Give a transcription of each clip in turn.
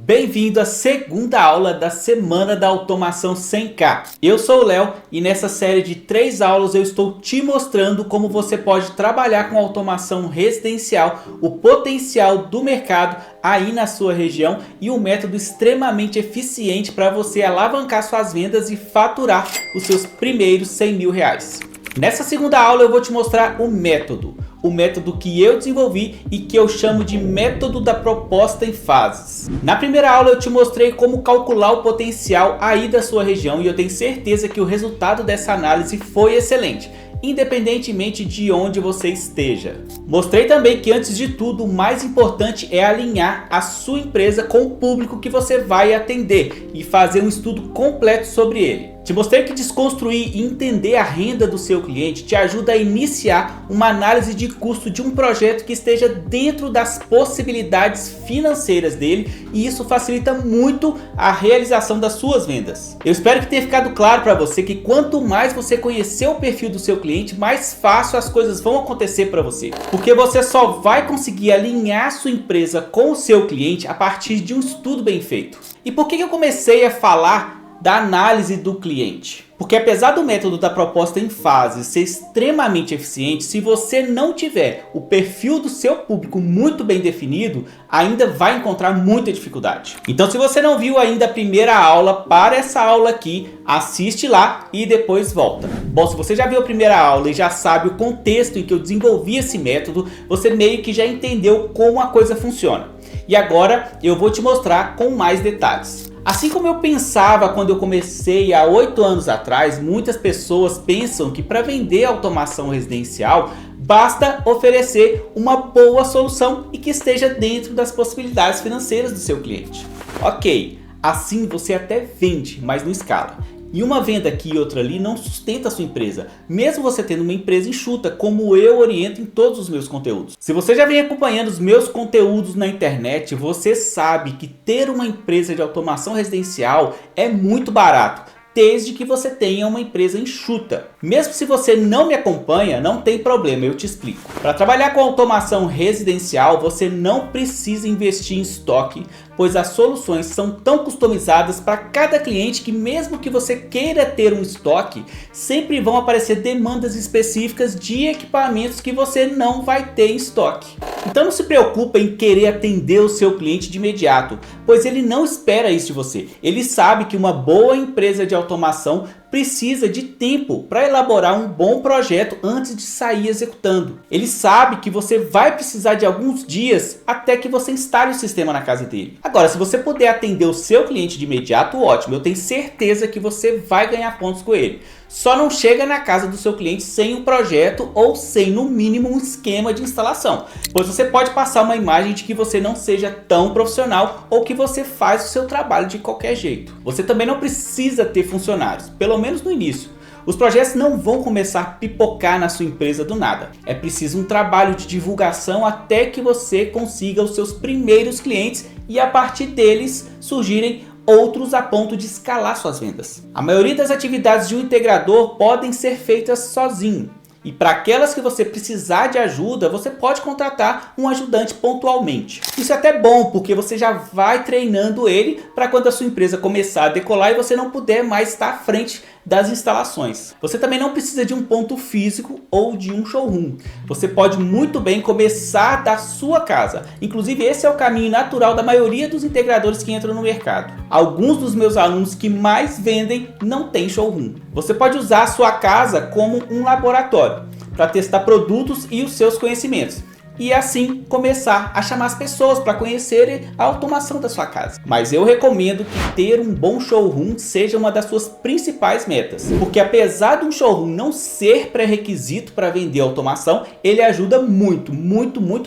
Bem-vindo à segunda aula da Semana da Automação 100K. Eu sou o Léo e nessa série de 3 aulas eu estou te mostrando como você pode trabalhar com automação residencial, o potencial do mercado aí na sua região e um método extremamente eficiente para você alavancar suas vendas e faturar os seus primeiros 100 mil reais. Nessa segunda aula eu vou te mostrar o método que eu desenvolvi e que eu chamo de método da proposta em fases. Na primeira aula eu te mostrei como calcular o potencial aí da sua região e eu tenho certeza que o resultado dessa análise foi excelente, independentemente de onde você esteja. Mostrei também que antes de tudo o mais importante é alinhar a sua empresa com o público que você vai atender e fazer um estudo completo sobre ele. Te mostrei que desconstruir e entender a renda do seu cliente te ajuda a iniciar uma análise de custo de um projeto que esteja dentro das possibilidades financeiras dele e isso facilita muito a realização das suas vendas. Eu espero que tenha ficado claro para você que quanto mais você conhecer o perfil do seu cliente, mais fácil as coisas vão acontecer para você. Porque você só vai conseguir alinhar sua empresa com o seu cliente a partir de um estudo bem feito. E por que eu comecei a falar da análise do cliente? Porque apesar do método da proposta em fases ser extremamente eficiente, se você não tiver o perfil do seu público muito bem definido, ainda vai encontrar muita dificuldade. Então se você não viu ainda a primeira aula, para essa aula aqui, assiste lá e depois volta. Bom, se você já viu a primeira aula e já sabe o contexto em que eu desenvolvi esse método, você meio que já entendeu como a coisa funciona. E agora eu vou te mostrar com mais detalhes. Assim como eu pensava quando eu comecei há 8 anos atrás, muitas pessoas pensam que para vender automação residencial basta oferecer uma boa solução e que esteja dentro das possibilidades financeiras do seu cliente. Ok, assim você até vende, mas não escala. E uma venda aqui e outra ali não sustenta a sua empresa, mesmo você tendo uma empresa enxuta, como eu oriento em todos os meus conteúdos. Se você já vem acompanhando os meus conteúdos na internet, você sabe que ter uma empresa de automação residencial é muito barato, desde que você tenha uma empresa enxuta. Mesmo se você não me acompanha, não tem problema, eu te explico. Para trabalhar com automação residencial, você não precisa investir em estoque, pois as soluções são tão customizadas para cada cliente que mesmo que você queira ter um estoque, sempre vão aparecer demandas específicas de equipamentos que você não vai ter em estoque. Então não se preocupe em querer atender o seu cliente de imediato, pois ele não espera isso de você. Ele sabe que uma boa empresa de automação precisa de tempo para elaborar um bom projeto antes de sair executando. Ele sabe que você vai precisar de alguns dias até que você instale o sistema na casa dele. Agora, se você puder atender o seu cliente de imediato, ótimo. Eu tenho certeza que você vai ganhar pontos com ele. Só não chega na casa do seu cliente sem um projeto ou sem no mínimo um esquema de instalação, pois você pode passar uma imagem de que você não seja tão profissional ou que você faz o seu trabalho de qualquer jeito. Você também não precisa ter funcionários, pelo menos no início. Os projetos não vão começar a pipocar na sua empresa do nada. É preciso um trabalho de divulgação até que você consiga os seus primeiros clientes e a partir deles surgirem outros a ponto de escalar suas vendas. A maioria das atividades de um integrador podem ser feitas sozinho. E para aquelas que você precisar de ajuda, você pode contratar um ajudante pontualmente. Isso é até bom, porque você já vai treinando ele para quando a sua empresa começar a decolar e você não puder mais estar à frente das instalações. Você também não precisa de um ponto físico ou de um showroom. Você pode muito bem começar da sua casa. Inclusive esse é o caminho natural da maioria dos integradores que entram no mercado. Alguns dos meus alunos que mais vendem não têm showroom. Você pode usar a sua casa como um laboratório para testar produtos e os seus conhecimentos. E assim começar a chamar as pessoas para conhecerem a automação da sua casa. Mas eu recomendo que ter um bom showroom seja uma das suas principais metas, porque apesar de um showroom não ser pré-requisito para vender automação, ele ajuda muito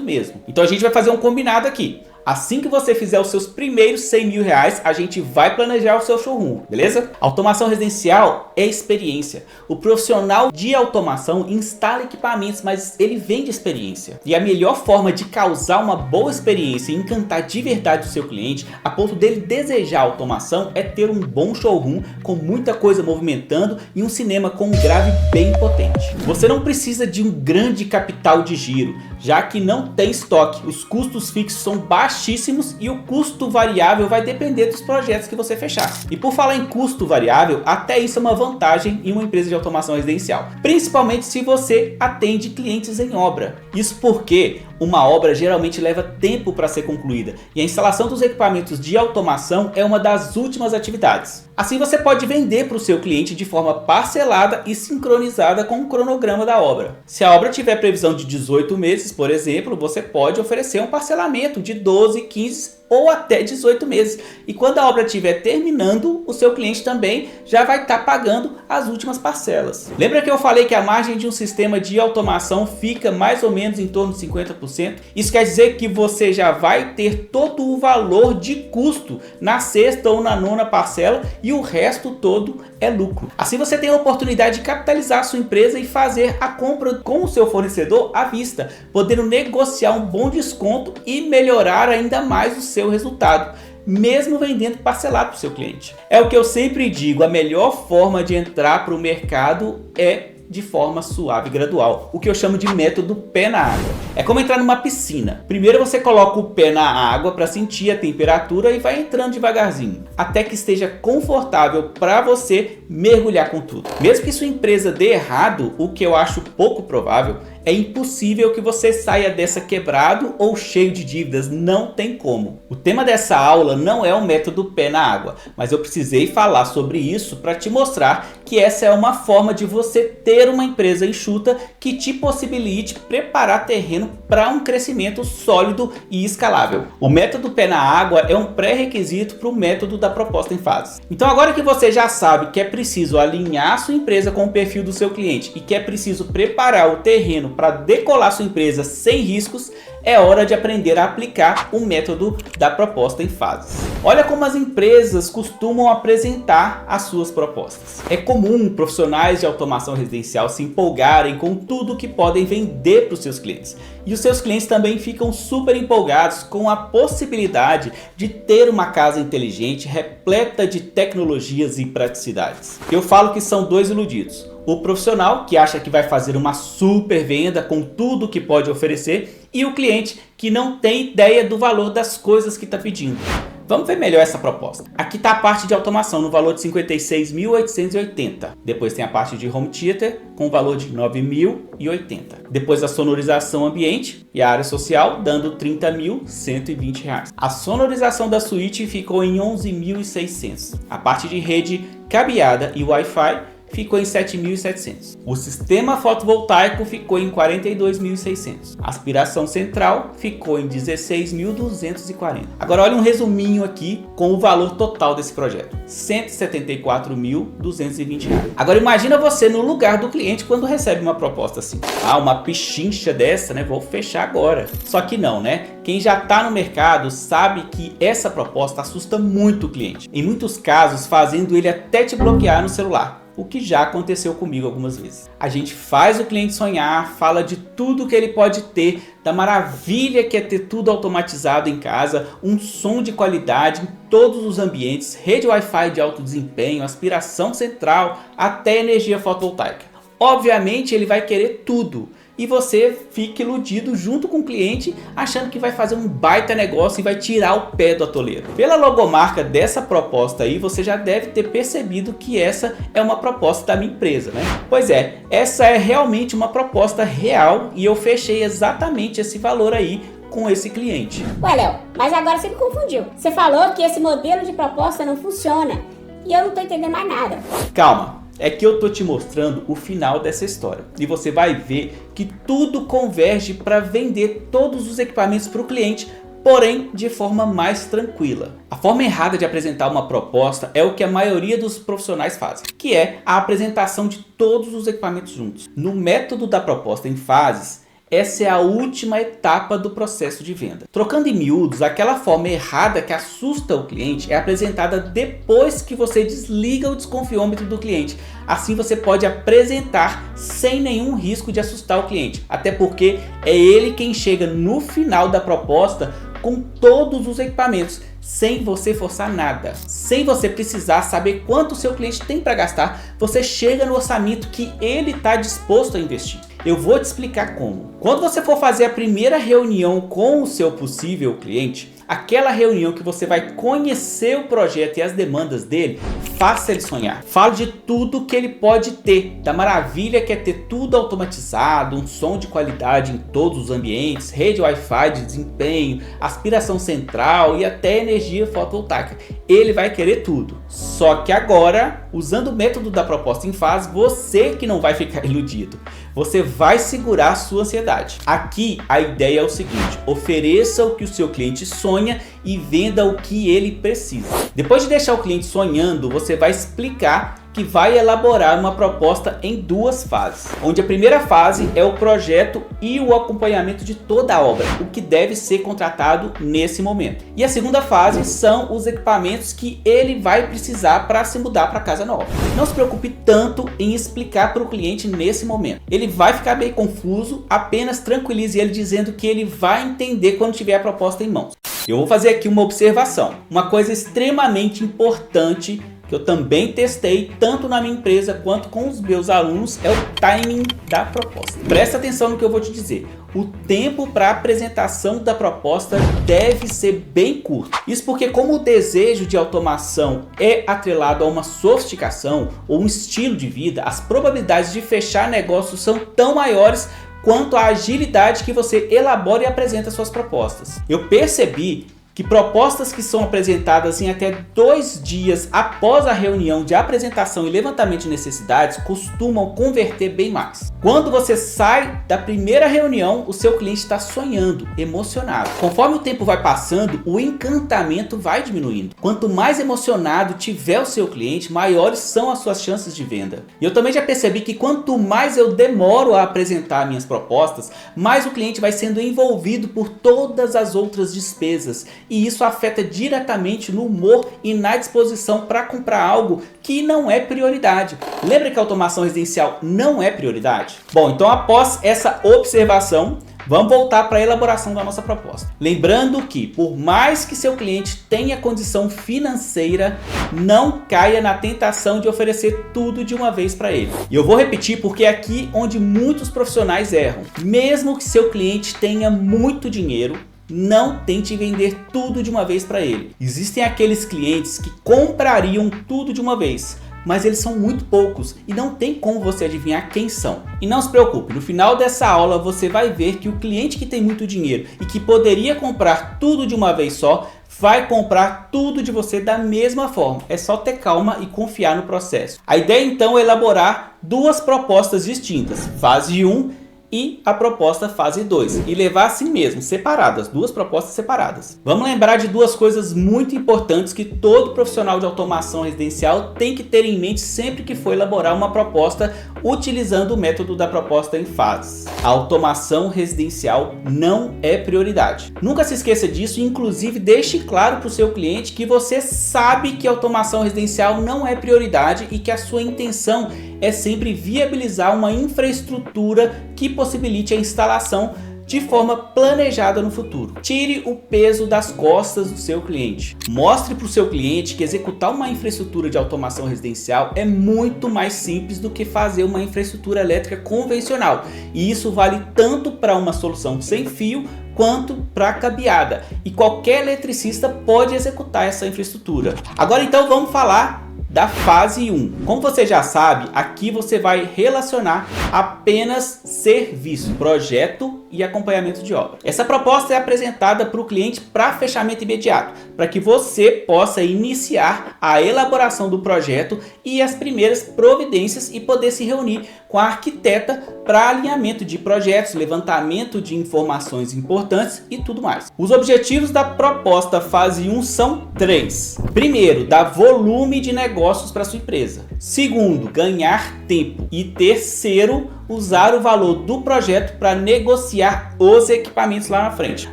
mesmo. Então a gente vai fazer um combinado aqui. Assim que você fizer os seus primeiros 100 mil reais, a gente vai planejar o seu showroom, beleza? Automação residencial é experiência. O profissional de automação instala equipamentos, mas ele vende experiência. E a melhor forma de causar uma boa experiência e encantar de verdade o seu cliente, a ponto dele desejar automação, é ter um bom showroom com muita coisa movimentando e um cinema com um grave bem potente. Você não precisa de um grande capital de giro. já que não tem estoque, os custos fixos são baixíssimos e o custo variável vai depender dos projetos que você fechar. E por falar em custo variável, até isso é uma vantagem em uma empresa de automação residencial, principalmente se você atende clientes em obra. Isso porque uma obra geralmente leva tempo para ser concluída e a instalação dos equipamentos de automação é uma das últimas atividades. Assim você pode vender para o seu cliente de forma parcelada e sincronizada com o cronograma da obra. Se a obra tiver previsão de 18 meses, por exemplo, você pode oferecer um parcelamento de 12, 15 ou até 18 meses. E quando a obra estiver terminando, o seu cliente também já vai estar pagando as últimas parcelas. Lembra que eu falei que a margem de um sistema de automação fica mais ou menos em torno de 50%? Isso quer dizer que você já vai ter todo o valor de custo na sexta ou na nona parcela e o resto todo é lucro. Assim você tem a oportunidade de capitalizar a sua empresa e fazer a compra com o seu fornecedor à vista, podendo negociar um bom desconto e melhorar ainda mais o seu resultado, mesmo vendendo parcelado para o seu cliente. É o que eu sempre digo, a melhor forma de entrar para o mercado é de forma suave e gradual, o que eu chamo de método pé na água. É como entrar numa piscina. Primeiro você coloca o pé na água para sentir a temperatura e vai entrando devagarzinho, até que esteja confortável para você mergulhar com tudo. Mesmo que sua empresa dê errado, o que eu acho pouco provável, é impossível que você saia dessa quebrado ou cheio de dívidas, não tem como. O tema dessa aula não é o método pé na água, mas eu precisei falar sobre isso para te mostrar que essa é uma forma de você ter uma empresa enxuta que te possibilite preparar terreno para um crescimento sólido e escalável. O método pé na água é um pré-requisito para o método da proposta em fases. Então agora que você já sabe que é preciso alinhar a sua empresa com o perfil do seu cliente e que é preciso preparar o terreno para decolar sua empresa sem riscos, é hora de aprender a aplicar o método da proposta em fases. Olha como as empresas costumam apresentar as suas propostas. É comum profissionais de automação residencial se empolgarem com tudo que podem vender para os seus clientes. E os seus clientes também ficam super empolgados com a possibilidade de ter uma casa inteligente, repleta de tecnologias e praticidades. Eu falo que são dois iludidos. O profissional, que acha que vai fazer uma super venda com tudo que pode oferecer, e o cliente, que não tem ideia do valor das coisas que está pedindo. Vamos ver melhor essa proposta. Aqui está a parte de automação no valor de 56.880. Depois tem a parte de home theater com o valor de 9.080. Depois a sonorização ambiente e a área social dando 30.120 reais. A sonorização da suíte ficou em 11.600. A parte de rede cabeada e Wi-Fi ficou em 7.700. O sistema fotovoltaico ficou em 42.600. A aspiração central ficou em 16.240. Agora olha um resuminho aqui com o valor total desse projeto. R$ 174.220. Agora imagina você no lugar do cliente quando recebe uma proposta assim. Ah, uma pichincha dessa, né? Vou fechar agora. Só que não, né? Quem já está no mercado sabe que essa proposta assusta muito o cliente. Em muitos casos, fazendo ele até te bloquear no celular. O que já aconteceu comigo algumas vezes. A gente faz o cliente sonhar, fala de tudo que ele pode ter, da maravilha que é ter tudo automatizado em casa, um som de qualidade em todos os ambientes, rede Wi-Fi de alto desempenho, aspiração central, até energia fotovoltaica. Obviamente ele vai querer tudo. E você fica iludido junto com o cliente, achando que vai fazer um baita negócio e vai tirar o pé do atoleiro. Pela logomarca dessa proposta aí, você já deve ter percebido que essa é uma proposta da minha empresa, né? Pois é, essa é realmente uma proposta real e eu fechei exatamente esse valor aí com esse cliente. Ué, Léo, mas agora você me confundiu. Você falou que esse modelo de proposta não funciona e eu não tô entendendo mais nada. Calma. É que eu tô te mostrando o final dessa história e você vai ver que tudo converge para vender todos os equipamentos para o cliente, porém de forma mais tranquila. A forma errada de apresentar uma proposta é o que a maioria dos profissionais fazem, que é a apresentação de todos os equipamentos juntos. No método da proposta em fases, essa é a última etapa do processo de venda. Trocando em miúdos, aquela forma errada que assusta o cliente é apresentada depois que você desliga o desconfiômetro do cliente. Assim você pode apresentar sem nenhum risco de assustar o cliente. Até porque é ele quem chega no final da proposta com todos os equipamentos, sem você forçar nada, sem você precisar saber quanto o seu cliente tem para gastar, você chega no orçamento que ele está disposto a investir. Eu vou te explicar como. Quando você for fazer a primeira reunião com o seu possível cliente, aquela reunião que você vai conhecer o projeto e as demandas dele, faça ele sonhar. Fale de tudo que ele pode ter, da maravilha que é ter tudo automatizado, um som de qualidade em todos os ambientes, rede Wi-Fi de desempenho, aspiração central e até energia fotovoltaica. Ele vai querer tudo. Só que agora, usando o método da proposta em fase, você que não vai ficar iludido. Você vai segurar a sua ansiedade. Aqui a ideia é o seguinte: ofereça o que o seu cliente sonha e venda o que ele precisa. Depois de deixar o cliente sonhando, você vai explicar que vai elaborar uma proposta em duas fases, onde a primeira fase é o projeto e o acompanhamento de toda a obra, o que deve ser contratado nesse momento. E a segunda fase são os equipamentos que ele vai precisar para se mudar para casa nova. Não se preocupe tanto em explicar para o cliente nesse momento. Ele vai ficar bem confuso, apenas tranquilize ele dizendo que ele vai entender quando tiver a proposta em mãos. Eu vou fazer aqui uma observação, uma coisa extremamente importante que eu também testei tanto na minha empresa quanto com os meus alunos, é o timing da proposta. Presta atenção no que eu vou te dizer. O tempo para apresentação da proposta deve ser bem curto. Isso porque, como o desejo de automação é atrelado a uma sofisticação ou um estilo de vida, as probabilidades de fechar negócios são tão maiores quanto a agilidade que você elabora e apresenta suas propostas. Eu percebi que propostas que são apresentadas em até 2 dias após a reunião de apresentação e levantamento de necessidades costumam converter bem mais. Quando você sai da primeira reunião, o seu cliente está sonhando, emocionado. Conforme o tempo vai passando, o encantamento vai diminuindo. Quanto mais emocionado tiver o seu cliente, maiores são as suas chances de venda. E eu também já percebi que quanto mais eu demoro a apresentar minhas propostas, mais o cliente vai sendo envolvido por todas as outras despesas. E isso afeta diretamente no humor e na disposição para comprar algo que não é prioridade. Lembra que a automação residencial não é prioridade? Bom, então após essa observação, vamos voltar para a elaboração da nossa proposta. Lembrando que, por mais que seu cliente tenha condição financeira, não caia na tentação de oferecer tudo de uma vez para ele. E eu vou repetir porque é aqui onde muitos profissionais erram. Mesmo que seu cliente tenha muito dinheiro, não tente vender tudo de uma vez para ele. Existem aqueles clientes que comprariam tudo de uma vez, mas eles são muito poucos e não tem como você adivinhar quem são. E não se preocupe, no final dessa aula você vai ver que o cliente que tem muito dinheiro e que poderia comprar tudo de uma vez só, vai comprar tudo de você da mesma forma. É só ter calma e confiar no processo. A ideia então é elaborar 2 propostas distintas, fase 1 e a proposta fase 2, e levar assim mesmo, separadas, 2 propostas separadas. Vamos lembrar de 2 coisas muito importantes que todo profissional de automação residencial tem que ter em mente sempre que for elaborar uma proposta utilizando o método da proposta em fases. A automação residencial não é prioridade. Nunca se esqueça disso e inclusive deixe claro para o seu cliente que você sabe que a automação residencial não é prioridade e que a sua intenção é sempre viabilizar uma infraestrutura que possibilite a instalação de forma planejada no futuro. Tire o peso das costas do seu cliente. Mostre para o seu cliente que executar uma infraestrutura de automação residencial é muito mais simples do que fazer uma infraestrutura elétrica convencional. E isso vale tanto para uma solução sem fio quanto para cabeada. E qualquer eletricista pode executar essa infraestrutura. Agora então vamos falar da fase 1. Como você já sabe, aqui você vai relacionar apenas serviço, projeto e acompanhamento de obra. Essa proposta é apresentada para o cliente para fechamento imediato, para que você possa iniciar a elaboração do projeto e as primeiras providências e poder se reunir com a arquiteta para alinhamento de projetos, levantamento de informações importantes e tudo mais. Os objetivos da proposta fase 1 são 3. Primeiro, dar volume de negócios para sua empresa. Segundo, ganhar tempo. E terceiro, usar o valor do projeto para negociar os equipamentos lá na frente.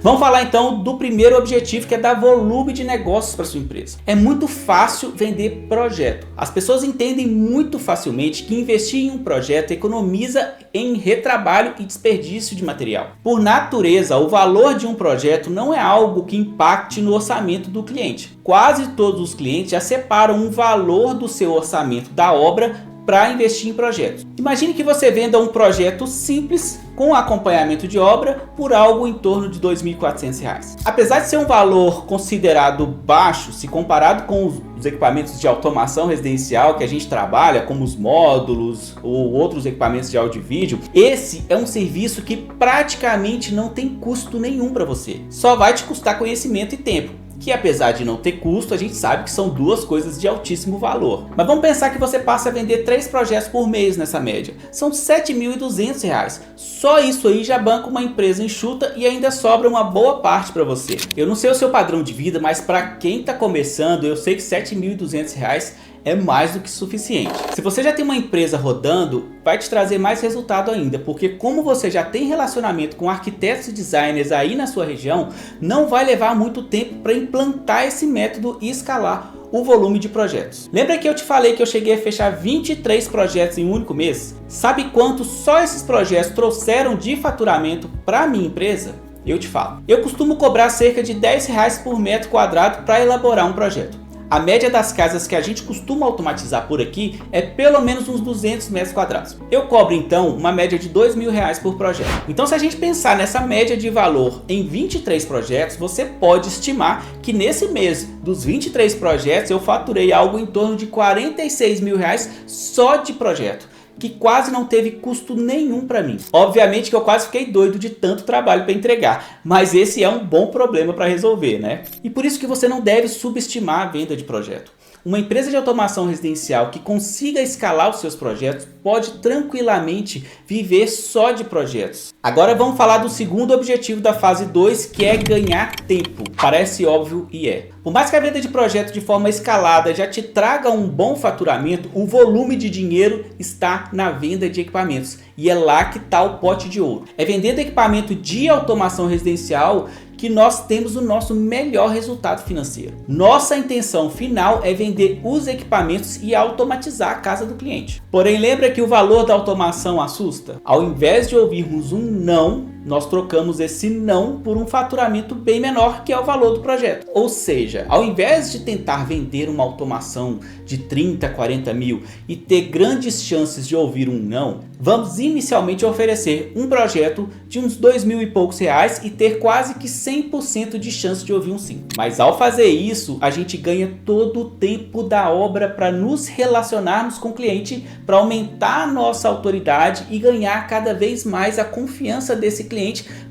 Vamos falar então do primeiro objetivo, que é dar volume de negócios para sua empresa. É muito fácil vender projeto. As pessoas entendem muito facilmente que investir em um projeto economiza em retrabalho e desperdício de material. Por natureza, o valor de um projeto não é algo que impacte no orçamento do cliente. Quase todos os clientes já separam um valor do seu orçamento da obra para investir em projetos. Imagine que você venda um projeto simples com acompanhamento de obra por algo em torno de R$ 2.400. Apesar de ser um valor considerado baixo se comparado com os equipamentos de automação residencial que a gente trabalha, como os módulos ou outros equipamentos de áudio e vídeo, esse é um serviço que praticamente não tem custo nenhum para você. Só vai te custar conhecimento e tempo, que apesar de não ter custo, a gente sabe que são duas coisas de altíssimo valor. Mas vamos pensar que você passa a vender 3 projetos por mês nessa média. São R$ 7.200. Só isso aí já banca uma empresa enxuta e ainda sobra uma boa parte para você. Eu não sei o seu padrão de vida, mas para quem está começando, eu sei que R$ 7.200 é mais do que suficiente. Se você já tem uma empresa rodando, vai te trazer mais resultado ainda, porque como você já tem relacionamento com arquitetos e designers aí na sua região, não vai levar muito tempo para implantar esse método e escalar o volume de projetos. Lembra que eu te falei que eu cheguei a fechar 23 projetos em um único mês? Sabe quanto só esses projetos trouxeram de faturamento para minha empresa? Eu te falo. Eu costumo cobrar cerca de R$10 por metro quadrado para elaborar um projeto. A média das casas que a gente costuma automatizar por aqui é pelo menos uns 200 metros quadrados. Eu cobro então uma média de R$2.000 por projeto. Então, se a gente pensar nessa média de valor em 23 projetos, você pode estimar que nesse mês dos 23 projetos eu faturei algo em torno de R$46.000 só de projeto, que quase não teve custo nenhum para mim. Obviamente que eu quase fiquei doido de tanto trabalho para entregar, mas esse é um bom problema para resolver, né? E por isso que você não deve subestimar a venda de projeto. Uma empresa de automação residencial que consiga escalar os seus projetos pode tranquilamente viver só de projetos. Agora vamos falar do segundo objetivo da fase 2, que é ganhar tempo. Parece óbvio e é. Por mais que a venda de projeto de forma escalada já te traga um bom faturamento, o volume de dinheiro está na venda de equipamentos. E é lá que está o pote de ouro. É vendendo equipamento de automação residencial que nós temos o nosso melhor resultado financeiro. Nossa intenção final é vender os equipamentos e automatizar a casa do cliente. Porém, lembra que o valor da automação assusta? Ao invés de ouvirmos um não, nós trocamos esse não por um faturamento bem menor, que é o valor do projeto. Ou seja, ao invés de tentar vender uma automação de 30, 40 mil e ter grandes chances de ouvir um não, vamos inicialmente oferecer um projeto de uns R$2.000 e poucos e ter quase que 100% de chance de ouvir um sim. Mas ao fazer isso, a gente ganha todo o tempo da obra para nos relacionarmos com o cliente, para aumentar a nossa autoridade e ganhar cada vez mais a confiança desse cliente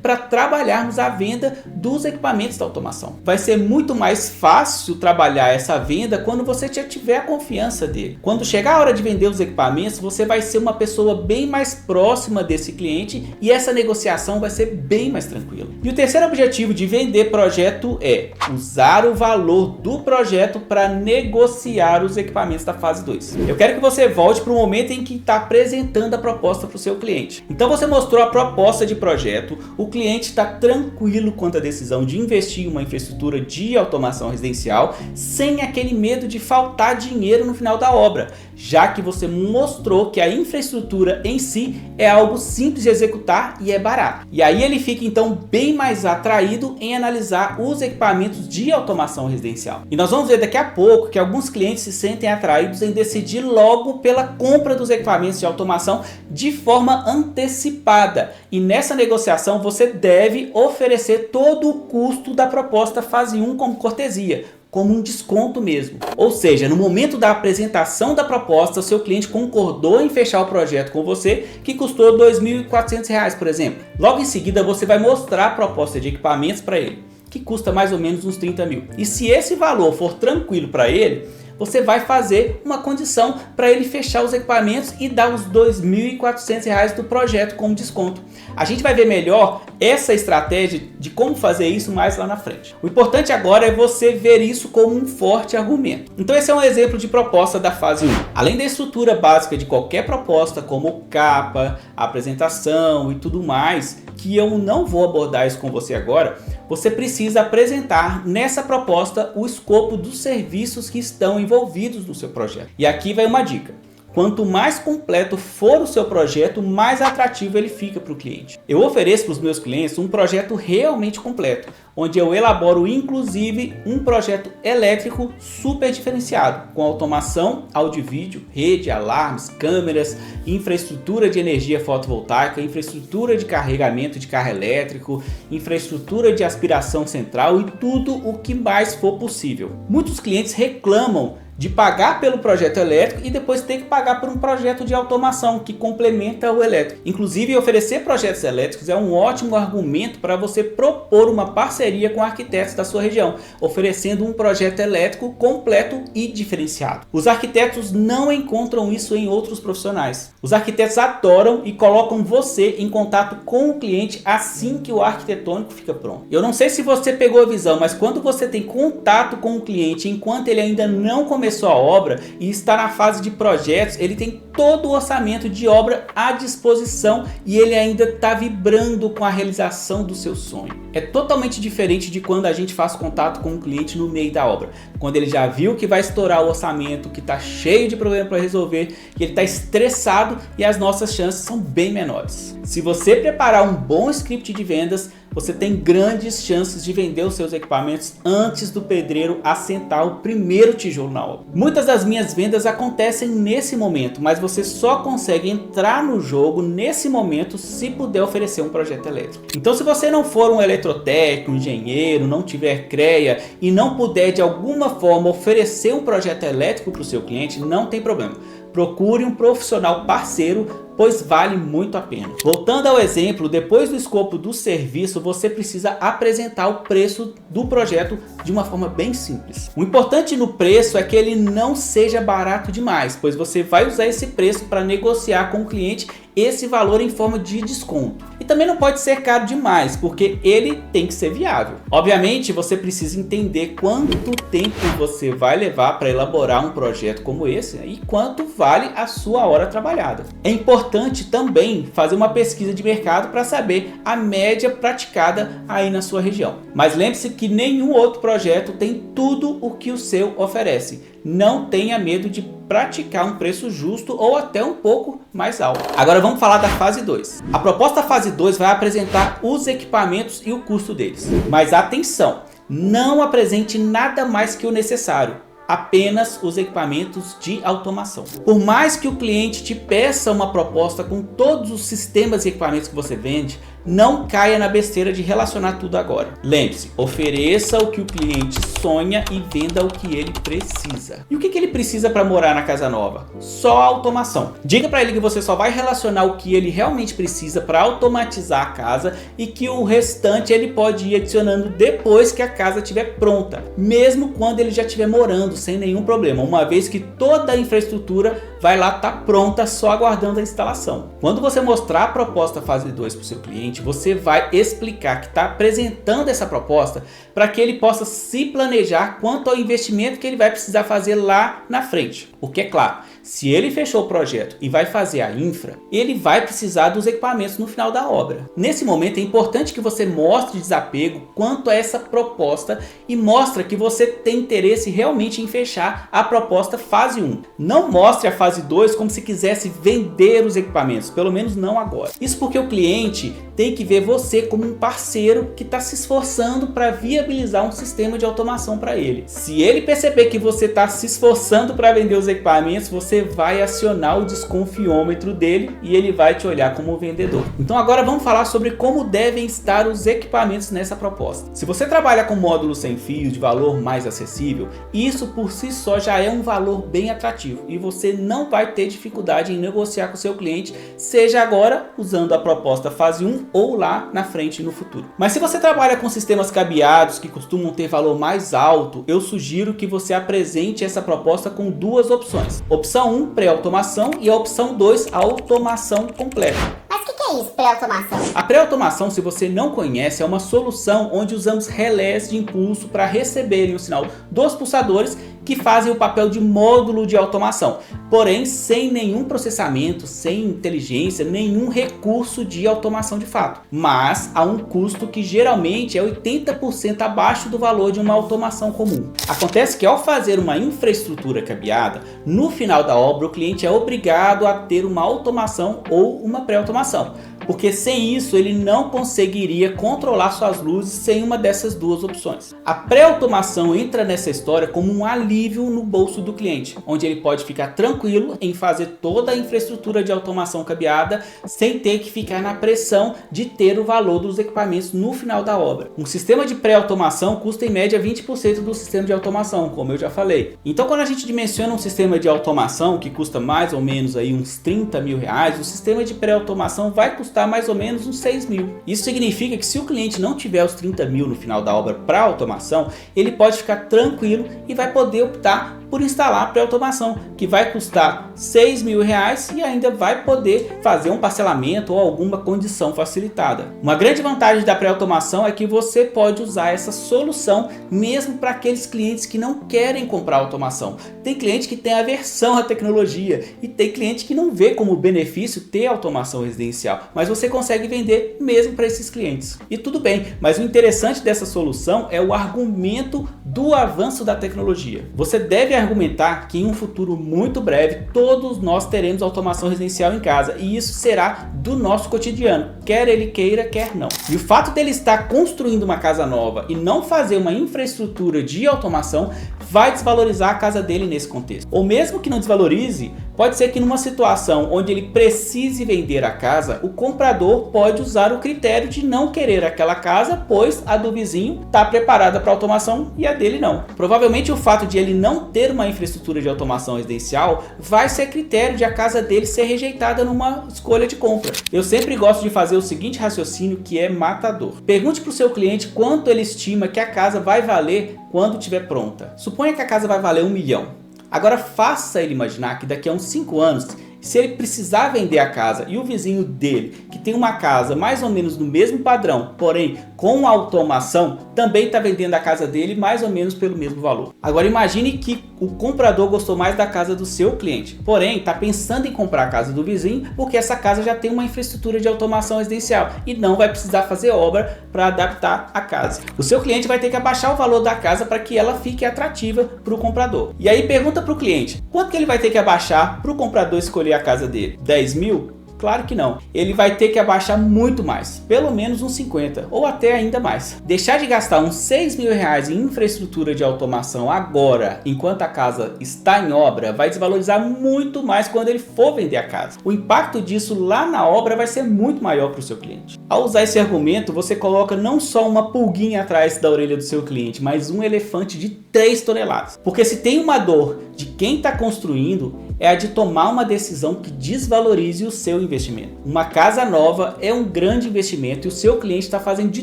para trabalharmos a venda dos equipamentos da automação. Vai ser muito mais fácil trabalhar essa venda quando você já tiver a confiança dele. Quando chegar a hora de vender os equipamentos, você vai ser uma pessoa bem mais próxima desse cliente e essa negociação vai ser bem mais tranquila. E o terceiro objetivo de vender projeto é usar o valor do projeto para negociar os equipamentos da fase 2. Eu quero que você volte para o momento em que está apresentando a proposta para o seu cliente. Então você mostrou a proposta de projeto, o cliente está tranquilo quanto à decisão de investir em uma infraestrutura de automação residencial, sem aquele medo de faltar dinheiro no final da obra, já que você mostrou que a infraestrutura em si é algo simples de executar e é barato. E aí ele fica então bem mais atraído em analisar os equipamentos de automação residencial. E nós vamos ver daqui a pouco que alguns clientes se sentem atraídos em decidir logo pela compra dos equipamentos de automação de forma antecipada. E nessa negociação você deve oferecer todo o custo da proposta fase 1 como cortesia, como um desconto mesmo. Ou seja, no momento da apresentação da proposta, o seu cliente concordou em fechar o projeto com você, que custou R$2.400, por exemplo. Logo em seguida, você vai mostrar a proposta de equipamentos para ele, que custa mais ou menos uns 30 mil. E se esse valor for tranquilo para ele, você vai fazer uma condição para ele fechar os equipamentos e dar os R$2.400 do projeto como desconto. A gente vai ver melhor essa estratégia de como fazer isso mais lá na frente. O importante agora é você ver isso como um forte argumento. Então esse é um exemplo de proposta da fase 1. Além da estrutura básica de qualquer proposta, como capa, apresentação e tudo mais, que eu não vou abordar isso com você agora, você precisa apresentar nessa proposta o escopo dos serviços que estão envolvidos no seu projeto. E aqui vai uma dica. Quanto mais completo for o seu projeto, mais atrativo ele fica para o cliente. Eu ofereço para os meus clientes um projeto realmente completo, onde eu elaboro inclusive um projeto elétrico super diferenciado, com automação, áudio e vídeo, rede, alarmes, câmeras, infraestrutura de energia fotovoltaica, infraestrutura de carregamento de carro elétrico, infraestrutura de aspiração central e tudo o que mais for possível. Muitos clientes reclamam de pagar pelo projeto elétrico e depois ter que pagar por um projeto de automação que complementa o elétrico. Inclusive, oferecer projetos elétricos é um ótimo argumento para você propor uma parceria com arquitetos da sua região, oferecendo um projeto elétrico completo e diferenciado. Os arquitetos não encontram isso em outros profissionais. Os arquitetos adoram e colocam você em contato com o cliente assim que o arquitetônico fica pronto. Eu não sei se você pegou a visão, mas quando você tem contato com o cliente enquanto ele ainda não começou a obra e está na fase de projetos, ele tem todo o orçamento de obra à disposição e ele ainda está vibrando com a realização do seu sonho. É totalmente diferente de quando a gente faz contato com o cliente no meio da obra, quando ele já viu que vai estourar o orçamento, que está cheio de problema para resolver, que ele está estressado e as nossas chances são bem menores. Se você preparar um bom script de vendas, você tem grandes chances de vender os seus equipamentos antes do pedreiro assentar o primeiro tijolo na obra. Muitas das minhas vendas acontecem nesse momento, mas você só consegue entrar no jogo nesse momento se puder oferecer um projeto elétrico. Então, se você não for um eletrotécnico, um engenheiro, não tiver CREA e não puder de alguma forma oferecer um projeto elétrico para o seu cliente, não tem problema. Procure um profissional parceiro, pois vale muito a pena. Voltando ao exemplo, depois do escopo do serviço, você precisa apresentar o preço do projeto de uma forma bem simples. O importante no preço é que ele não seja barato demais, pois você vai usar esse preço para negociar com o cliente esse valor em forma de desconto. E também não pode ser caro demais, porque ele tem que ser viável. Obviamente, você precisa entender quanto tempo você vai levar para elaborar um projeto como esse e quanto vale a sua hora trabalhada. É importante também fazer uma pesquisa de mercado para saber a média praticada aí na sua região. Mas lembre-se que nenhum outro projeto tem tudo o que o seu oferece. Não tenha medo de praticar um preço justo ou até um pouco mais alto. Agora vamos falar da fase 2. A proposta fase 2 vai apresentar os equipamentos e o custo deles. Mas atenção, não apresente nada mais que o necessário. Apenas os equipamentos de automação. Por mais que o cliente te peça uma proposta com todos os sistemas e equipamentos que você vende, não caia na besteira de relacionar tudo agora. Lembre-se, ofereça o que o cliente sonha e venda o que ele precisa. E o que ele precisa para morar na casa nova? Só a automação. Diga para ele que você só vai relacionar o que ele realmente precisa para automatizar a casa e que o restante ele pode ir adicionando depois que a casa estiver pronta, mesmo quando ele já estiver morando sem nenhum problema, uma vez que toda a infraestrutura vai lá estar pronta só aguardando a instalação. Quando você mostrar a proposta fase 2 para o seu cliente, você vai explicar que está apresentando essa proposta para que ele possa se planejar quanto ao investimento que ele vai precisar fazer lá na frente. Porque é claro, se ele fechou o projeto e vai fazer a infra, ele vai precisar dos equipamentos no final da obra. Nesse momento é importante que você mostre desapego quanto a essa proposta e mostre que você tem interesse realmente em fechar a proposta fase 1. Não mostre a fase 2 como se quisesse vender os equipamentos, pelo menos não agora. Isso porque o cliente tem que ver você como um parceiro que está se esforçando para viabilizar um sistema de automação para ele. Se ele perceber que você está se esforçando para vender os equipamentos, você vai acionar o desconfiômetro dele e ele vai te olhar como vendedor. Então agora vamos falar sobre como devem estar os equipamentos nessa proposta. Se você trabalha com módulos sem fios de valor mais acessível, isso por si só já é um valor bem atrativo e você não vai ter dificuldade em negociar com o seu cliente, seja agora usando a proposta fase 1 ou lá na frente no futuro. Mas se você trabalha com sistemas cabeados que costumam ter valor mais alto, eu sugiro que você apresente essa proposta com duas opções. Opção 1, pré-automação, e a opção 2, a automação completa. Mas o que é isso, pré-automação? A pré-automação, se você não conhece, é uma solução onde usamos relés de impulso para receberem o sinal dos pulsadores que fazem o papel de módulo de automação, porém sem nenhum processamento, sem inteligência, nenhum recurso de automação de fato, mas a um custo que geralmente é 80% abaixo do valor de uma automação comum. Acontece que ao fazer uma infraestrutura cabeada, no final da obra o cliente é obrigado a ter uma automação ou uma pré-automação, porque sem isso ele não conseguiria controlar suas luzes sem uma dessas duas opções. A pré-automação entra nessa história como um alívio no bolso do cliente, onde ele pode ficar tranquilo em fazer toda a infraestrutura de automação cabeada sem ter que ficar na pressão de ter o valor dos equipamentos no final da obra. Um sistema de pré-automação custa em média 20% do sistema de automação, como eu já falei. Então quando a gente dimensiona um sistema de automação que custa mais ou menos aí uns 30 mil reais, o sistema de pré-automação vai custar mais ou menos uns 6 mil. Isso significa que se o cliente não tiver os 30 mil no final da obra para automação, ele pode ficar tranquilo e vai poder optar por instalar a pré-automação, que vai custar 6 mil reais e ainda vai poder fazer um parcelamento ou alguma condição facilitada. Uma grande vantagem da pré-automação é que você pode usar essa solução mesmo para aqueles clientes que não querem comprar automação. Tem cliente que tem aversão à tecnologia e tem cliente que não vê como benefício ter automação residencial, mas você consegue vender mesmo para esses clientes. E tudo bem, mas o interessante dessa solução é o argumento do avanço da tecnologia. Você deve argumentar que em um futuro muito breve todos nós teremos automação residencial em casa e isso será do nosso cotidiano, quer ele queira, quer não. E o fato dele estar construindo uma casa nova e não fazer uma infraestrutura de automação vai desvalorizar a casa dele nesse contexto. Ou mesmo que não desvalorize, pode ser que numa situação onde ele precise vender a casa, o comprador pode usar o critério de não querer aquela casa, pois a do vizinho está preparada para automação e a dele não. Provavelmente o fato de ele não ter uma infraestrutura de automação residencial vai ser critério de a casa dele ser rejeitada numa escolha de compra. Eu sempre gosto de fazer o seguinte raciocínio que é matador. Pergunte para o seu cliente quanto ele estima que a casa vai valer quando estiver pronta. Suponha que a casa vai valer 1 milhão. Agora faça ele imaginar que daqui a uns 5 anos, se ele precisar vender a casa e o vizinho dele, que tem uma casa mais ou menos no mesmo padrão, porém com automação, também está vendendo a casa dele mais ou menos pelo mesmo valor. Agora imagine que o comprador gostou mais da casa do seu cliente, porém está pensando em comprar a casa do vizinho porque essa casa já tem uma infraestrutura de automação residencial e não vai precisar fazer obra para adaptar a casa. O seu cliente vai ter que abaixar o valor da casa para que ela fique atrativa para o comprador. E aí pergunta para o cliente, quanto que ele vai ter que abaixar para o comprador escolher a casa dele? 10 mil? Claro que não. Ele vai ter que abaixar muito mais, pelo menos uns 50 ou até ainda mais. Deixar de gastar uns 6 mil reais em infraestrutura de automação agora, enquanto a casa está em obra, vai desvalorizar muito mais quando ele for vender a casa. O impacto disso lá na obra vai ser muito maior para o seu cliente. Ao usar esse argumento, você coloca não só uma pulguinha atrás da orelha do seu cliente, mas um elefante de 3 toneladas. Porque se tem uma dor de quem está construindo, é a de tomar uma decisão que desvalorize o seu investimento. Uma casa nova é um grande investimento e o seu cliente está fazendo de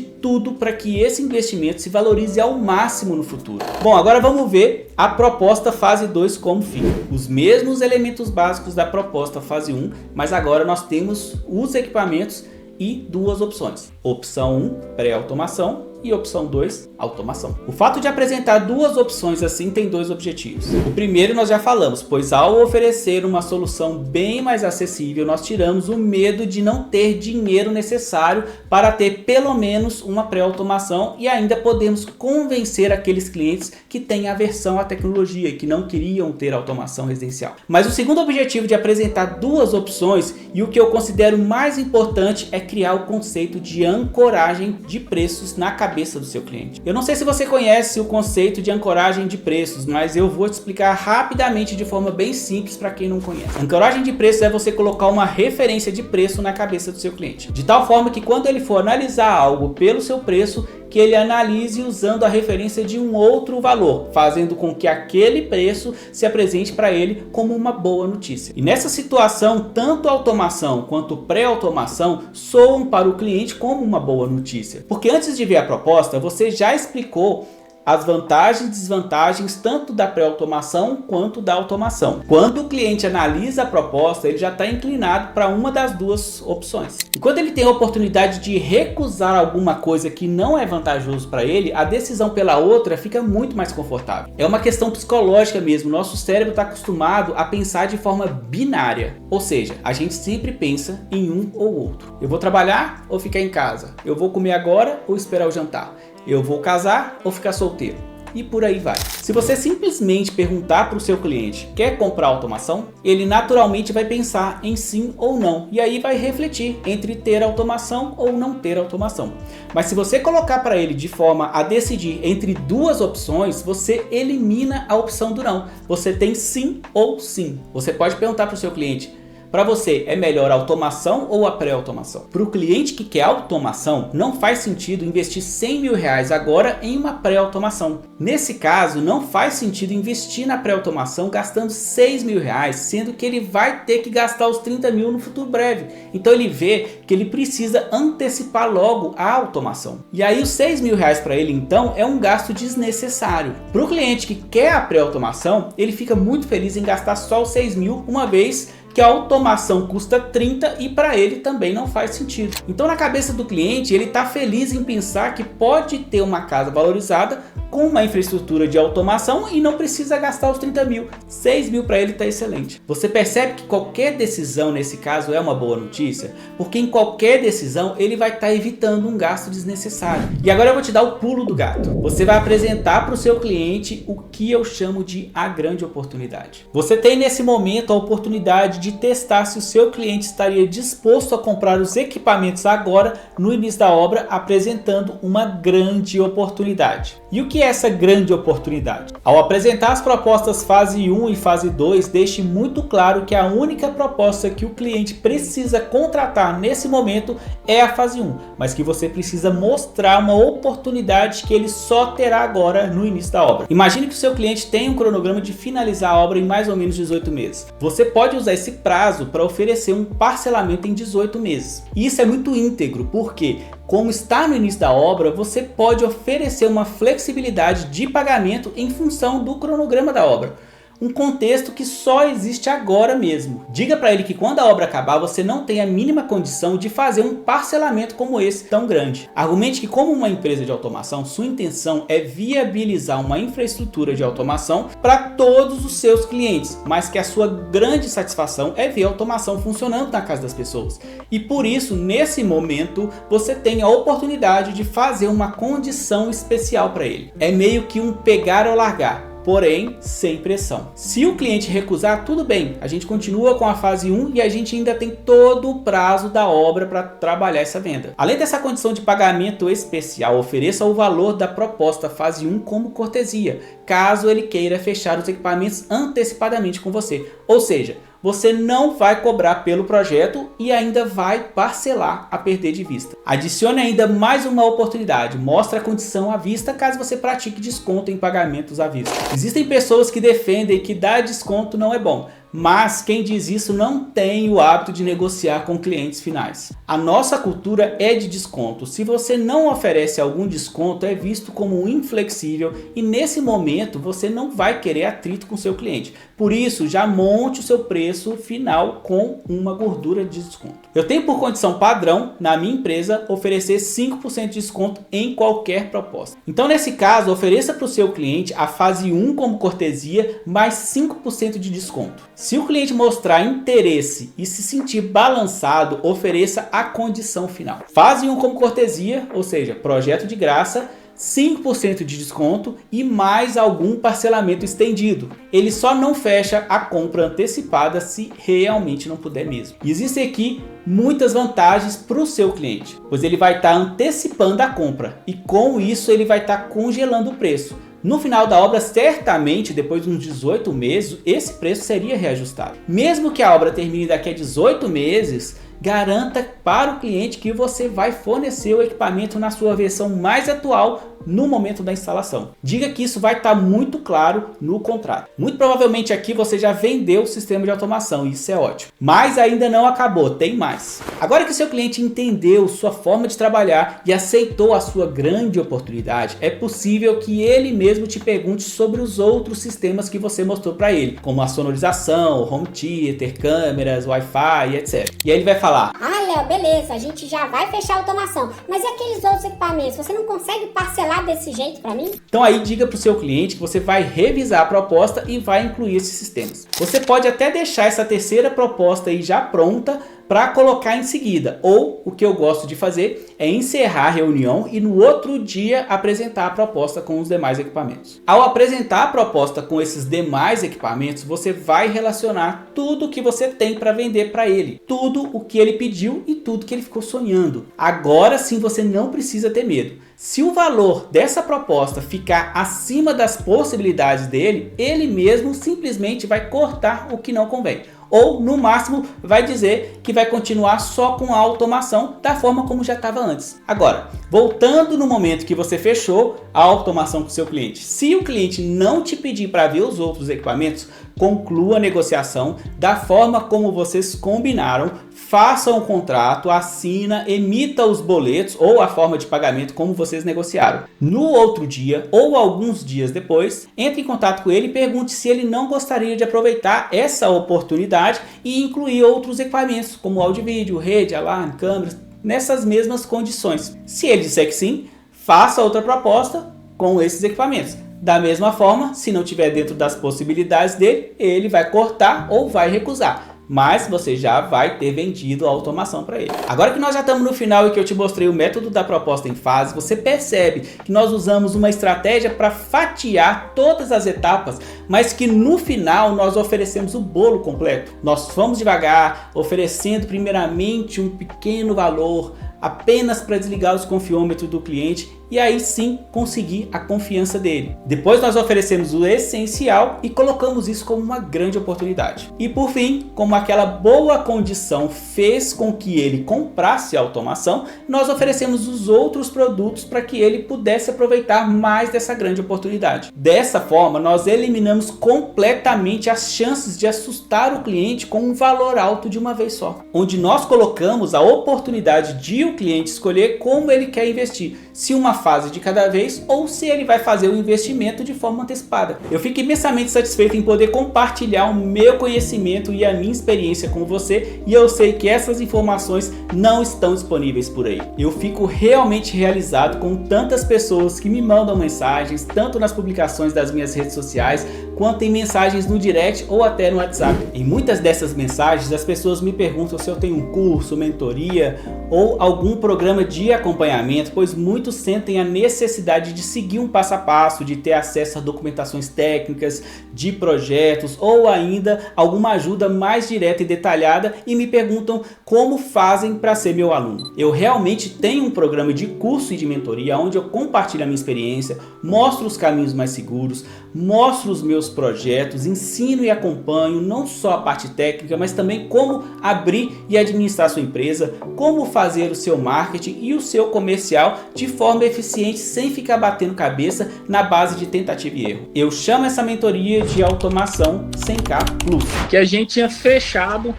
tudo para que esse investimento se valorize ao máximo no futuro. Bom, agora vamos ver a proposta fase 2 como fica. Os mesmos elementos básicos da proposta fase 1, mas agora nós temos os equipamentos e duas opções. Opção 1, pré-automação, e opção 2, automação. O fato de apresentar duas opções assim tem dois objetivos. O primeiro nós já falamos, pois ao oferecer uma solução bem mais acessível, nós tiramos o medo de não ter dinheiro necessário para ter pelo menos uma pré-automação e ainda podemos convencer aqueles clientes que têm aversão à tecnologia e que não queriam ter automação residencial. Mas o segundo objetivo de apresentar duas opções e o que eu considero mais importante é criar o conceito de ancoragem de preços na cabeça do seu cliente. Eu não sei se você conhece o conceito de ancoragem de preços, mas eu vou te explicar rapidamente de forma bem simples para quem não conhece. Ancoragem de preços é você colocar uma referência de preço na cabeça do seu cliente, de tal forma que quando ele for analisar algo pelo seu preço, que ele analise usando a referência de um outro valor, fazendo com que aquele preço se apresente para ele como uma boa notícia. E nessa situação, tanto a automação quanto pré-automação soam para o cliente como uma boa notícia. Porque antes de ver a proposta, você já explicou as vantagens e desvantagens tanto da pré-automação quanto da automação. Quando o cliente analisa a proposta, ele já está inclinado para uma das duas opções. E quando ele tem a oportunidade de recusar alguma coisa que não é vantajoso para ele, a decisão pela outra fica muito mais confortável. É uma questão psicológica mesmo. Nosso cérebro está acostumado a pensar de forma binária. Ou seja, a gente sempre pensa em um ou outro. Eu vou trabalhar ou ficar em casa? Eu vou comer agora ou esperar o jantar? Eu vou casar ou ficar solteiro? e por aí vai. Se você simplesmente perguntar para o seu cliente, quer comprar automação? Ele naturalmente vai pensar em sim ou não, e aí vai refletir entre ter automação ou não ter automação. Mas se você colocar para ele de forma a decidir entre duas opções, você elimina a opção do não. Você tem sim ou sim. Você pode perguntar para o seu cliente, para você, é melhor a automação ou a pré-automação? Para o cliente que quer automação, não faz sentido investir 100 mil reais agora em uma pré-automação. Nesse caso, não faz sentido investir na pré-automação gastando 6 mil reais, sendo que ele vai ter que gastar os 30 mil no futuro breve. Então ele vê que ele precisa antecipar logo a automação. E aí os 6 mil reais para ele então é um gasto desnecessário. Para o cliente que quer a pré-automação, ele fica muito feliz em gastar só os 6 mil, uma vez que a automação custa 30 e para ele também não faz sentido. Então na cabeça do cliente ele está feliz em pensar que pode ter uma casa valorizada com uma infraestrutura de automação e não precisa gastar os 30 mil. 6 mil para ele está excelente. Você percebe que qualquer decisão nesse caso é uma boa notícia? Porque em qualquer decisão ele vai estar evitando um gasto desnecessário. E agora eu vou te dar o pulo do gato. Você vai apresentar para o seu cliente o que eu chamo de a grande oportunidade. Você tem nesse momento a oportunidade de testar se o seu cliente estaria disposto a comprar os equipamentos agora no início da obra, apresentando uma grande oportunidade. E o que é essa grande oportunidade? Ao apresentar as propostas fase 1 e fase 2, deixe muito claro que a única proposta que o cliente precisa contratar nesse momento é a fase 1, mas que você precisa mostrar uma oportunidade que ele só terá agora no início da obra. Imagine que o seu cliente tem um cronograma de finalizar a obra em mais ou menos 18 meses. Você pode usar esse prazo para oferecer um parcelamento em 18 meses. E isso é muito íntegro, porque como está no início da obra, você pode oferecer uma flexibilidade de pagamento em função do cronograma da obra. Um contexto que só existe agora mesmo. Diga para ele que quando a obra acabar, você não tem a mínima condição de fazer um parcelamento como esse tão grande. Argumente que como uma empresa de automação, sua intenção é viabilizar uma infraestrutura de automação para todos os seus clientes, mas que a sua grande satisfação é ver a automação funcionando na casa das pessoas. E por isso, nesse momento, você tem a oportunidade de fazer uma condição especial para ele. É meio que um pegar ou largar, porém sem pressão. Se o cliente recusar, tudo bem, a gente continua com a fase 1 e a gente ainda tem todo o prazo da obra para trabalhar essa venda. Além dessa condição de pagamento especial, ofereça o valor da proposta fase 1 como cortesia, caso ele queira fechar os equipamentos antecipadamente com você. Ou seja, você não vai cobrar pelo projeto e ainda vai parcelar a perder de vista. Adicione ainda mais uma oportunidade, mostre a condição à vista caso você pratique desconto em pagamentos à vista. Existem pessoas que defendem que dar desconto não é bom, mas quem diz isso não tem o hábito de negociar com clientes finais. A nossa cultura é de desconto. Se você não oferece algum desconto, é visto como inflexível e nesse momento você não vai querer atrito com seu cliente. Por isso, já monte o seu preço final com uma gordura de desconto. Eu tenho por condição padrão, na minha empresa, oferecer 5% de desconto em qualquer proposta. Então, nesse caso, ofereça para o seu cliente a fase 1 como cortesia, mais 5% de desconto. Se o cliente mostrar interesse e se sentir balançado, ofereça a condição final. Fase 1 como cortesia, ou seja, projeto de graça, 5% de desconto e mais algum parcelamento estendido. Ele só não fecha a compra antecipada se realmente não puder mesmo. E existem aqui muitas vantagens para o seu cliente, pois ele vai estar antecipando a compra e com isso ele vai estar congelando o preço. No final da obra, certamente, depois de uns 18 meses, esse preço seria reajustado. Mesmo que a obra termine daqui a 18 meses, garanta para o cliente que você vai fornecer o equipamento na sua versão mais atual no momento da instalação. Diga que isso vai estar muito claro no contrato. Muito provavelmente aqui você já vendeu o sistema de automação, e isso é ótimo. Mas ainda não acabou, tem mais. Agora que seu cliente entendeu sua forma de trabalhar e aceitou a sua grande oportunidade, é possível que ele mesmo te pergunte sobre os outros sistemas que você mostrou para ele, como a sonorização, home theater, câmeras, Wi-Fi, etc. E aí ele vai falar: "Ah, Léo, beleza, a gente já vai fechar a automação, mas e aqueles outros equipamentos? Você não consegue parcelar desse jeito para mim?" Então aí diga para o seu cliente que você vai revisar a proposta e vai incluir esses sistemas. Você pode até deixar essa terceira proposta aí já pronta, para colocar em seguida. Ou o que eu gosto de fazer é encerrar a reunião e no outro dia apresentar a proposta com os demais equipamentos. Ao apresentar a proposta com esses demais equipamentos, você vai relacionar tudo que você tem para vender para ele, tudo o que ele pediu e tudo que ele ficou sonhando. Agora sim você não precisa ter medo. Se o valor dessa proposta ficar acima das possibilidades dele, ele mesmo simplesmente vai cortar o que não convém. Ou, no máximo, vai dizer que vai continuar só com a automação da forma como já estava antes. Agora, voltando no momento que você fechou a automação com o seu cliente. Se o cliente não te pedir para ver os outros equipamentos, conclua a negociação da forma como vocês combinaram, faça um contrato, assina, emita os boletos ou a forma de pagamento como vocês negociaram. No outro dia ou alguns dias depois, entre em contato com ele e pergunte se ele não gostaria de aproveitar essa oportunidade e incluir outros equipamentos como áudio e vídeo, rede, alarme, câmeras, nessas mesmas condições. Se ele disser que sim, faça outra proposta com esses equipamentos. Da mesma forma, se não tiver dentro das possibilidades dele, ele vai cortar ou vai recusar. Mas você já vai ter vendido a automação para ele. Agora que nós já estamos no final e que eu te mostrei o método da proposta em fase, você percebe que nós usamos uma estratégia para fatiar todas as etapas, mas que no final nós oferecemos o bolo completo. Nós fomos devagar, oferecendo primeiramente um pequeno valor, apenas para desligar os confiômetros do cliente e aí sim conseguir a confiança dele. Depois nós oferecemos o essencial e colocamos isso como uma grande oportunidade. E por fim, como aquela boa condição fez com que ele comprasse a automação, nós oferecemos os outros produtos para que ele pudesse aproveitar mais dessa grande oportunidade. Dessa forma, nós eliminamos completamente as chances de assustar o cliente com um valor alto de uma vez só, onde nós colocamos a oportunidade de o cliente escolher como ele quer investir, se uma fase de cada vez ou se ele vai fazer o investimento de forma antecipada. Eu fico imensamente satisfeito em poder compartilhar o meu conhecimento e a minha experiência com você, e eu sei que essas informações não estão disponíveis por aí. Eu fico realmente realizado com tantas pessoas que me mandam mensagens, tanto nas publicações das minhas redes sociais, quanto em mensagens no direct ou até no WhatsApp. Em muitas dessas mensagens as pessoas me perguntam se eu tenho um curso, mentoria ou algum programa de acompanhamento, pois muitos sentem a necessidade de seguir um passo a passo, de ter acesso a documentações técnicas, de projetos ou ainda alguma ajuda mais direta e detalhada e me perguntam como fazem para ser meu aluno. Eu realmente tenho um programa de curso e de mentoria onde eu compartilho a minha experiência, mostro os caminhos mais seguros, mostro os meus projetos, ensino e acompanho não só a parte técnica, mas também como abrir e administrar sua empresa, como fazer o seu marketing e o seu comercial de forma eficiente sem ficar batendo cabeça na base de tentativa e erro. Eu chamo essa mentoria de automação 100K Plus. Que a gente tinha fechado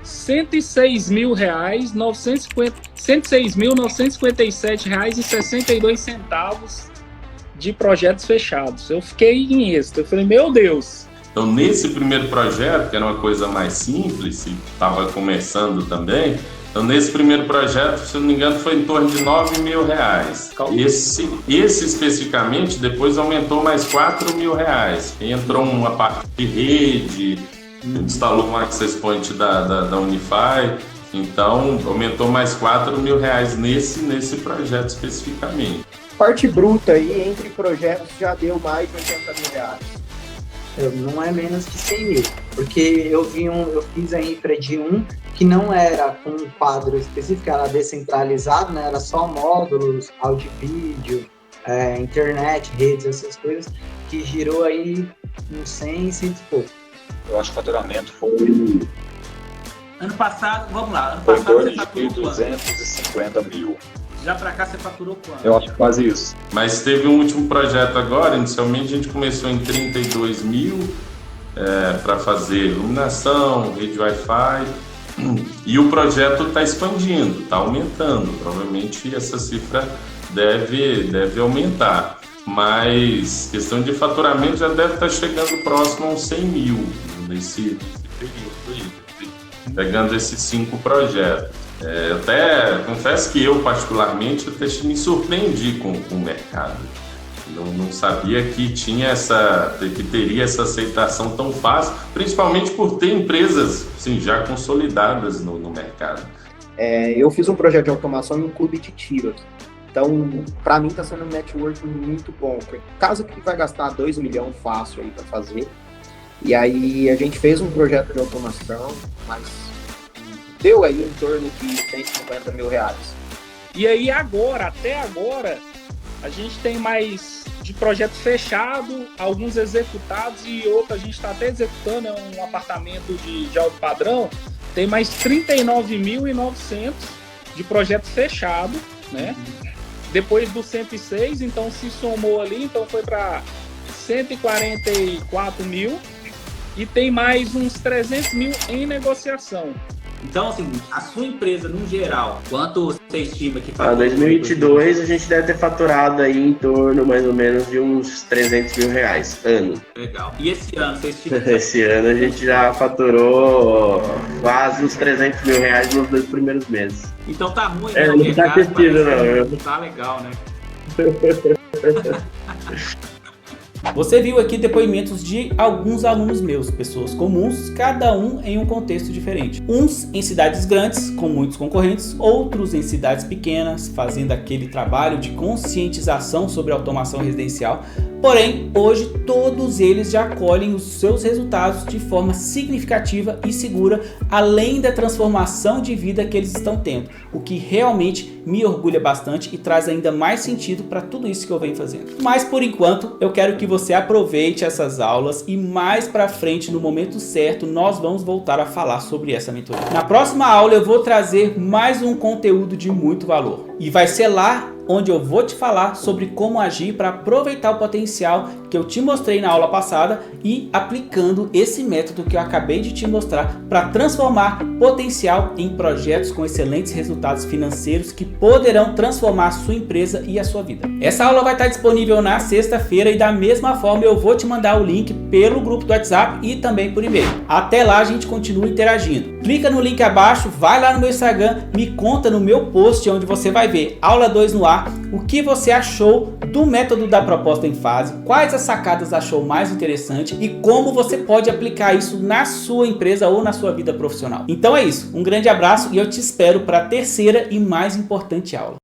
R$106.957,62 de projetos fechados. Eu fiquei em êxtase. Eu falei, meu Deus. Então, nesse primeiro projeto, que era uma coisa mais simples, e estava começando também, então nesse primeiro projeto, se não me engano, foi em torno de R$9.000. Esse especificamente, depois aumentou mais R$4.000. Entrou uma parte de rede, instalou um access point da Unify, então aumentou mais R$4.000 nesse projeto especificamente. Parte bruta aí entre projetos já deu mais de R$80.000. Não é menos de 100 mil, porque eu fiz a infra de que não era com um quadro específico, era descentralizado, né? Era só módulos, áudio e vídeo, internet, redes, essas coisas, que girou aí uns 100 e pouco. Eu acho que o faturamento foi... Ano passado, vamos lá, ano Foi em passado torno você de faturou quanto? 250 mil. Já pra cá você faturou quanto? Eu acho que quase isso. Mas teve um último projeto agora, inicialmente a gente começou em 32 mil para fazer iluminação, rede Wi-Fi, e o projeto está expandindo, está aumentando. Provavelmente essa cifra deve aumentar, mas questão de faturamento já deve estar chegando próximo a uns 100 mil nesse período aí, pegando esses 5 projetos. Até confesso que eu particularmente até me surpreendi com o mercado. Não sabia que que teria essa aceitação tão fácil, principalmente por ter empresas assim, já consolidadas no mercado. Eu fiz um projeto de automação em um clube de tiro aqui. Então, para mim está sendo um networking muito bom. Caso que vai gastar 2 milhões fácil aí para fazer. E aí a gente fez um projeto de automação, mas deu aí em torno de 150 mil reais. E aí até agora, a gente tem mais de projeto fechado, alguns executados e outro a gente está até executando, um apartamento de alto padrão, tem mais 39.900 de projeto fechado, né? Depois do 106, então se somou ali, então foi para 144 mil e tem mais uns 300 mil em negociação. Então, assim, a sua empresa, no geral, quanto você estima que Em 2022, a gente deve ter faturado aí em torno, mais ou menos, de uns 300 mil reais, ano. Legal. E esse ano, você estima? Esse ano a gente já faturou quase uns 300 mil reais nos 2 primeiros meses. Então tá ruim, né? Não tá aquecido, não. Tá legal, né? Você viu aqui depoimentos de alguns alunos meus, pessoas comuns, cada um em um contexto diferente. Uns em cidades grandes, com muitos concorrentes, outros em cidades pequenas, fazendo aquele trabalho de conscientização sobre a automação residencial. Porém, hoje todos eles já colhem os seus resultados de forma significativa e segura, além da transformação de vida que eles estão tendo, o que realmente me orgulha bastante e traz ainda mais sentido para tudo isso que eu venho fazendo. Mas por enquanto, eu quero que você aproveite essas aulas e mais para frente, no momento certo, nós vamos voltar a falar sobre essa mentoria. Na próxima aula eu vou trazer mais um conteúdo de muito valor e vai ser lá onde eu vou te falar sobre como agir para aproveitar o potencial que eu te mostrei na aula passada e aplicando esse método que eu acabei de te mostrar para transformar potencial em projetos com excelentes resultados financeiros que poderão transformar a sua empresa e a sua vida. Essa aula vai estar disponível na sexta-feira e da mesma forma eu vou te mandar o link pelo grupo do WhatsApp e também por e-mail. Até lá a gente continua interagindo. Clica no link abaixo, vai lá no meu Instagram, me conta no meu post onde você vai ver aula 2 no ar, o que você achou do método da proposta em fase, quais as sacadas achou mais interessante e como você pode aplicar isso na sua empresa ou na sua vida profissional. Então é isso, um grande abraço e eu te espero para a terceira e mais importante aula.